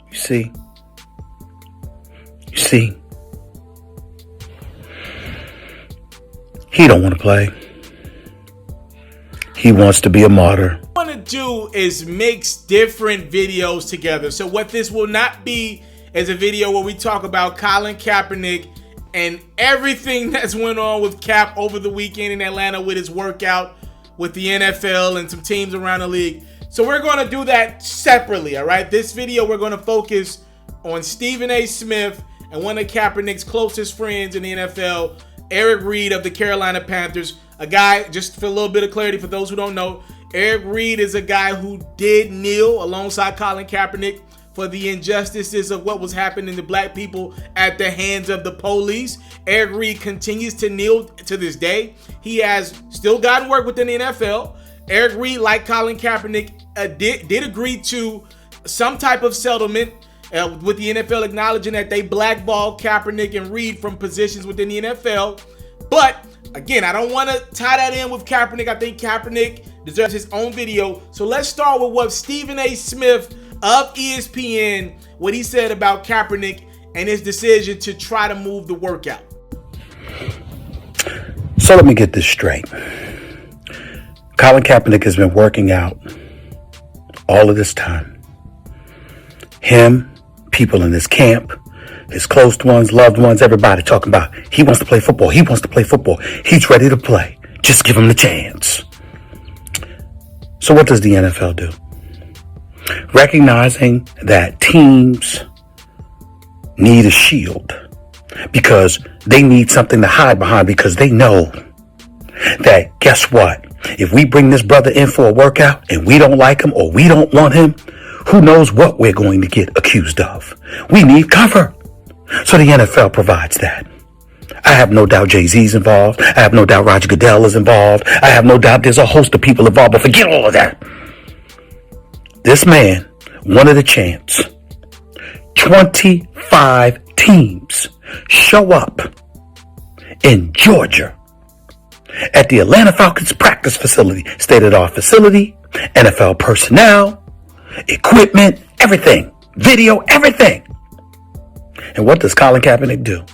You see? You see? He don't want to play. He wants to be a martyr. What I want to do is mix different videos together. So what this will not be is a video where we talk about Colin Kaepernick and everything that's went on with Cap over the weekend in Atlanta with his workout with the NFL and some teams around the league. So we're going to do that separately, all right? This video, we're going to focus on Stephen A. Smith and one of Kaepernick's closest friends in the NFL, Eric Reid of the Carolina Panthers. A guy, just for a little bit of clarity for those who don't know, Eric Reid is a guy who did kneel alongside Colin Kaepernick for the injustices of what was happening to black people at the hands of the police. Eric Reid continues to kneel to this day. He has still gotten work within the NFL. Eric Reid, like Colin Kaepernick, did agree to some type of settlement with the NFL acknowledging that they blackballed Kaepernick and Reid from positions within the NFL. But again, I don't want to tie that in with Kaepernick. I think Kaepernick deserves his own video. So let's start with what Stephen A. Smith of ESPN, what he said about Kaepernick and his decision to try to move the workout. So let me get this straight. Colin Kaepernick has been working out all of this time. Him, people in his camp, his close ones, loved ones, everybody talking about he wants to play football. He wants to play football. He's ready to play. Just give him the chance. So what does the NFL do? Recognizing that teams need a shield because they need something to hide behind, because they know that, guess what? If we bring this brother in for a workout and we don't like him or we don't want him, who knows what we're going to get accused of? We need cover. So the NFL provides that. I have no doubt Jay-Z's involved. I have no doubt Roger Goodell is involved. I have no doubt there's a host of people involved, but forget all of that. This man wanted a chance. 25 teams show up in Georgia at the Atlanta Falcons practice facility, state-of-the-art facility, NFL personnel, equipment, everything, video, everything. And what does Colin Kaepernick do?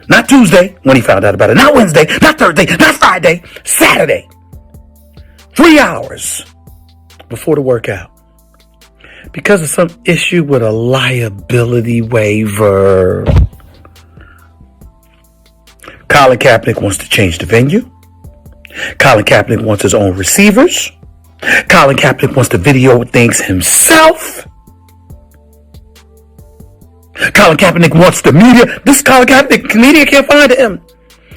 Not Tuesday when he found out about it, not Wednesday, not Thursday, not Friday, Saturday. 3 hours before the workout. Because of some issue with a liability waiver. Colin Kaepernick wants to change the venue. Colin Kaepernick wants his own receivers. Colin Kaepernick wants to video things himself. Colin Kaepernick wants the media. This Colin Kaepernick, media can't find him.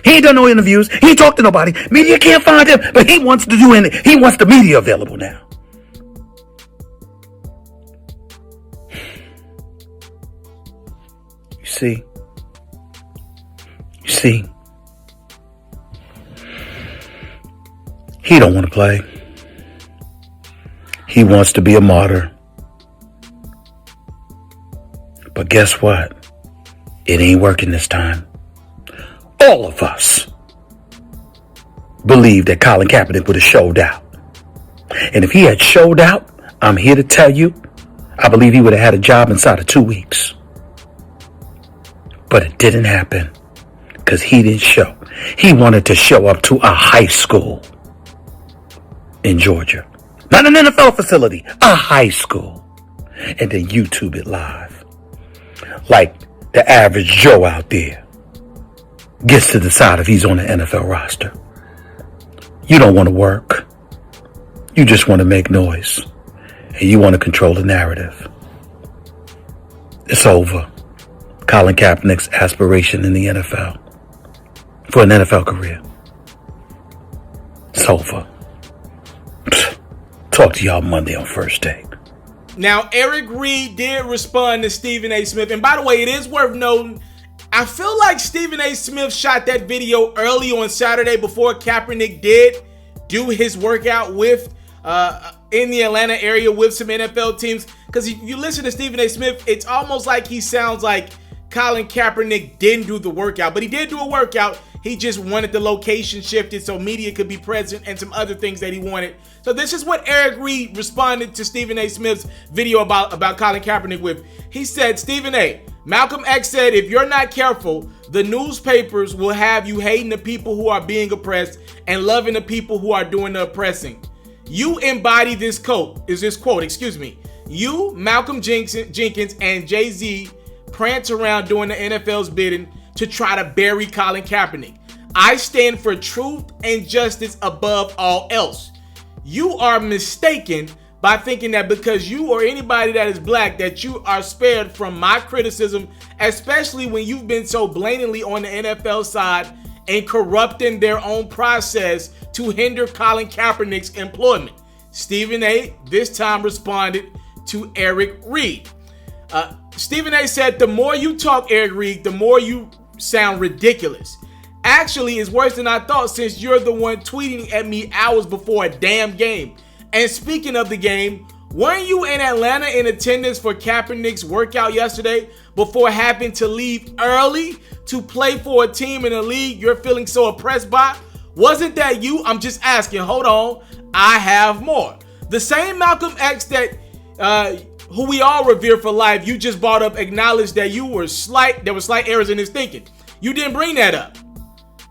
He ain't done no interviews. He ain't talked to nobody. Media can't find him, but he wants to do anything. He wants the media available now. You see, he don't want to play. He wants to be a martyr. But guess what? It ain't working this time. All of us believe that Colin Kaepernick would have showed out. And if he had showed out, I'm here to tell you, I believe he would have had a job inside of 2 weeks. But it didn't happen because he didn't show. He wanted to show up to a high school in Georgia. Not an NFL facility, a high school. And then YouTube it live. Like the average Joe out there gets to decide if he's on the NFL roster. You don't want to work. You just want to make noise. And you want to control the narrative. It's over. Colin Kaepernick's aspiration in the NFL for an NFL career. It's over. Talk to y'all Monday on First Take. Now, Eric Reid did respond to Stephen A. Smith. And by the way, it is worth noting, I feel like Stephen A. Smith shot that video early on Saturday before Kaepernick did do his workout with in the Atlanta area with some NFL teams. Because if you listen to Stephen A. Smith, it's almost like he sounds like Colin Kaepernick didn't do the workout. But he did do a workout. He just wanted the location shifted so media could be present and some other things that he wanted. So this is what Eric Reid responded to Stephen A. Smith's video about Colin Kaepernick with. He said, Stephen A., Malcolm X said, if you're not careful, the newspapers will have you hating the people who are being oppressed and loving the people who are doing the oppressing. You embody this quote. You, Malcolm Jenkins, and Jay-Z prance around doing the NFL's bidding to try to bury Colin Kaepernick. I stand for truth and justice above all else. You are mistaken by thinking that because you or anybody that is black that you are spared from my criticism, especially when you've been so blatantly on the NFL side and corrupting their own process to hinder Colin Kaepernick's employment. Stephen A. this time responded to Eric Reid. Stephen A. said, the more you talk, Eric Reid, the more you sound ridiculous. Actually, it's worse than I thought since you're the one tweeting at me hours before a damn game. And speaking of the game, weren't you in Atlanta in attendance for Kaepernick's workout yesterday before having to leave early to play for a team in a league you're feeling so oppressed by? Wasn't that you? I'm just asking. Hold on. I have more. The same Malcolm X that who we all revere for life, you just brought up, acknowledged that there were slight errors in his thinking. You didn't bring that up.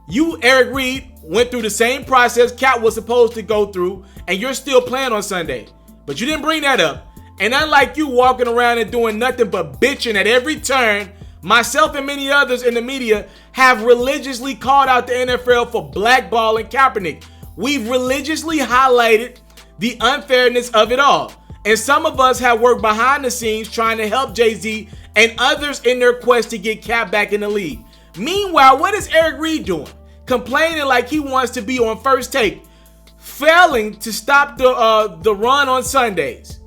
You, Eric Reid, went through the same process Cap was supposed to go through, and you're still playing on Sunday. But you didn't bring that up. And unlike you walking around and doing nothing but bitching at every turn, myself and many others in the media have religiously called out the NFL for blackballing Kaepernick. We've religiously highlighted the unfairness of it all. And some of us have worked behind the scenes trying to help Jay-Z and others in their quest to get Cap back in the league. Meanwhile, what is Eric Reid doing? Complaining like he wants to be on First Take, failing to stop the run on Sundays,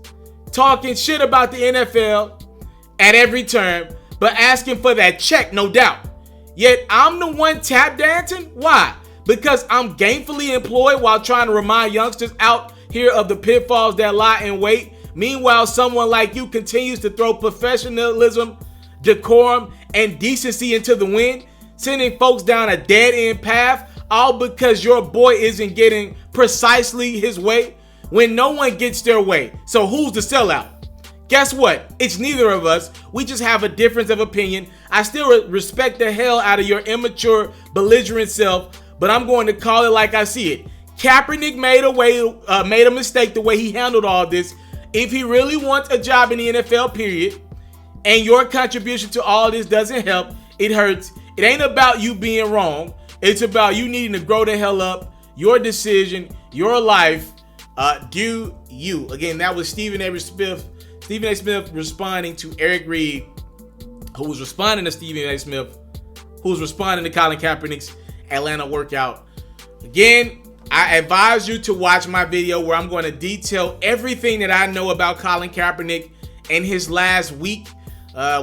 talking shit about the NFL at every turn, but asking for that check, no doubt. Yet I'm the one tap dancing? Why? Because I'm gainfully employed while trying to remind youngsters out here of the pitfalls that lie in wait. Meanwhile, someone like you continues to throw professionalism, decorum, and decency into the wind, sending folks down a dead-end path, all because your boy isn't getting precisely his way when no one gets their way. So who's the sellout? Guess what? It's neither of us. We just have a difference of opinion. I still respect the hell out of your immature, belligerent self, but I'm going to call it like I see it. Kaepernick made a mistake the way he handled all this. If he really wants a job in the NFL, period, and your contribution to all this doesn't help, it hurts. It ain't about you being wrong. It's about you needing to grow the hell up. Your decision, your life, do you. Again, that was Stephen A. Smith responding to Eric Reid, who was responding to Stephen A. Smith, who was responding to Colin Kaepernick's Atlanta workout. Again, I advise you to watch my video where I'm going to detail everything that I know about Colin Kaepernick and his last week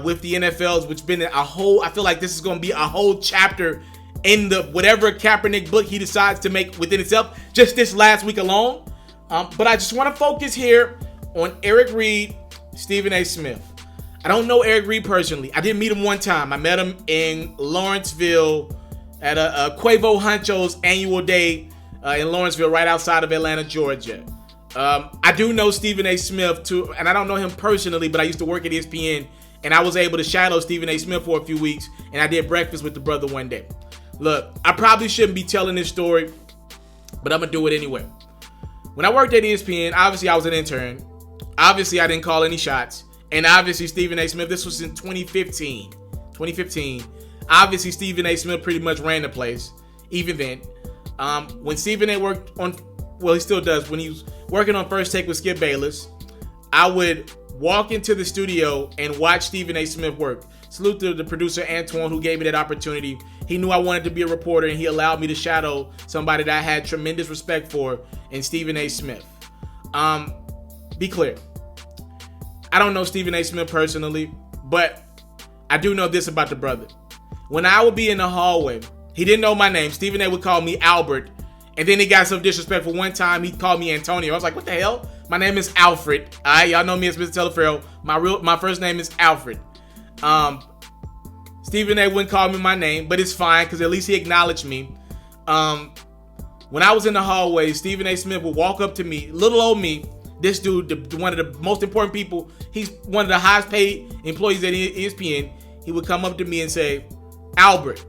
with the NFL's, which been a whole, I feel like this is going to be a whole chapter in the whatever Kaepernick book he decides to make within itself, just this last week alone. But I just want to focus here on Eric Reid, Stephen A. Smith. I don't know Eric Reid personally. I did meet him one time. I met him in Lawrenceville at a Quavo Huncho's annual day in Lawrenceville, right outside of Atlanta, Georgia. I do know Stephen A. Smith too, and I don't know him personally, but I used to work at ESPN, and I was able to shadow Stephen A. Smith for a few weeks, and I did breakfast with the brother one day. Look, I probably shouldn't be telling this story, but I'm gonna do it anyway. When I worked at ESPN, obviously I was an intern. Obviously I didn't call any shots, and obviously Stephen A. Smith, this was in 2015. Obviously Stephen A. Smith pretty much ran the place, even then. When Stephen A. worked on, well, he still does, when he was working on First Take with Skip Bayless, I would walk into the studio and watch Stephen A. Smith work. Salute to the producer Antoine, who gave me that opportunity. He knew I wanted to be a reporter, and he allowed me to shadow somebody that I had tremendous respect for in Stephen A. Smith. Be clear, I don't know Stephen A. Smith personally, but I do know this about the brother. When I would be in the hallway, he didn't know my name. Stephen A. would call me Albert, and then he got so disrespectful. One time he called me Antonio. I was like, what the hell? My name is Alfred. All right, y'all know me as Mr. TALIAFERRO. My first name is Alfred. Stephen A wouldn't call me my name, but it's fine because at least he acknowledged me. When I was in the hallway, Stephen A. Smith would walk up to me, little old me, this dude, one of the most important people, he's one of the highest paid employees at ESPN. He would come up to me and say, Albert,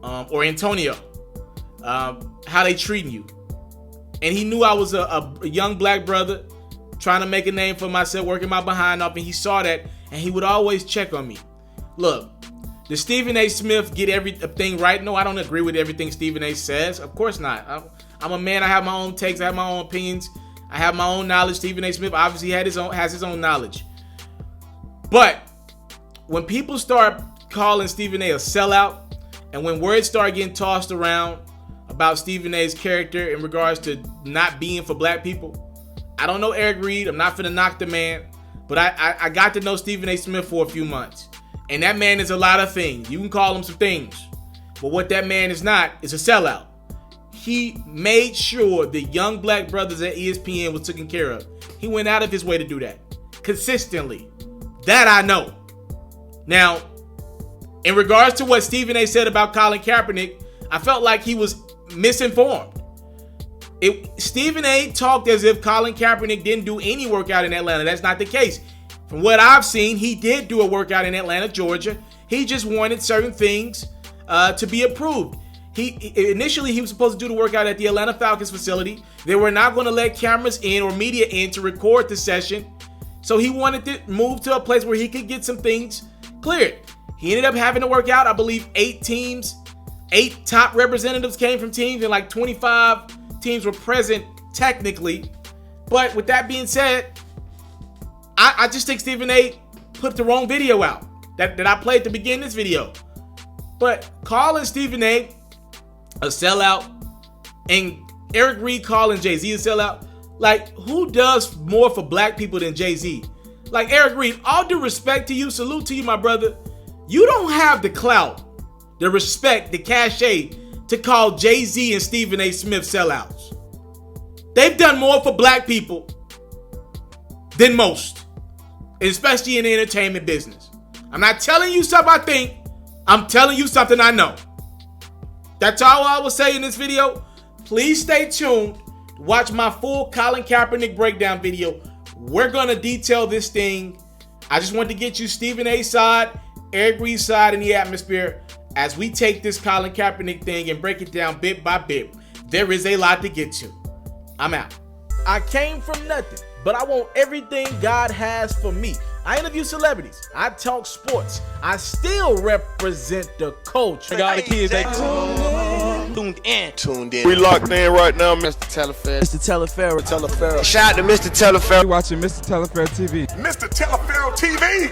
or Antonio, how they treating you? And he knew I was a young black brother trying to make a name for myself, working my behind off, and he saw that, and he would always check on me. Look, does Stephen A. Smith get everything right? No, I don't agree with everything Stephen A. says. Of course not. I'm a man. I have my own takes. I have my own opinions. I have my own knowledge. Stephen A. Smith obviously has his own knowledge. But when people start calling Stephen A. sellout, and when words start getting tossed around about Stephen A.'s character in regards to not being for black people, I don't know Eric Reid. I'm not finna knock the man, but I got to know Stephen A. Smith for a few months. And that man is a lot of things. You can call him some things. But what that man is not is a sellout. He made sure the young black brothers at ESPN was taken care of. He went out of his way to do that. Consistently. That I know. Now, in regards to what Stephen A. said about Colin Kaepernick, I felt like he was misinformed. Stephen A. talked as if Colin Kaepernick didn't do any workout in Atlanta. That's not the case. From what I've seen, he did do a workout in Atlanta, Georgia. He just wanted certain things to be approved. Initially, he was supposed to do the workout at the Atlanta Falcons facility. They were not going to let cameras in or media in to record the session. So he wanted to move to a place where he could get some things cleared. He ended up having to work out, I believe, 8 teams. 8 top representatives came from teams, and like 25 teams were present technically. But with that being said, I just think Stephen A. put the wrong video out that I played to begin this video. But calling Stephen A. sellout and Eric Reid calling Jay-Z a sellout, like, who does more for black people than Jay-Z? Like, Eric Reid, all due respect to you, salute to you, my brother. You don't have the clout, the respect, the cachet to call Jay-Z and Stephen A. Smith sellouts. They've done more for black people than most, especially in the entertainment business. I'm not telling you something I think. I'm telling you something I know. That's all I will say in this video. Please stay tuned. Watch my full Colin Kaepernick breakdown video. We're going to detail this thing. I just want to get you Stephen A.'s side, Eric Reid's side in the atmosphere as we take this Colin Kaepernick thing and break it down bit by bit. There is a lot to get to. I'm out. I came from nothing, but I want everything God has for me. I interview celebrities. I talk sports. I still represent the culture. All the kids, they tuned in. We locked in right now, Mr. Taliaferro. Mr. Taliaferro. Shout out to Mr. Taliaferro. You're watching Mr. Taliaferro TV. Mr. Taliaferro TV.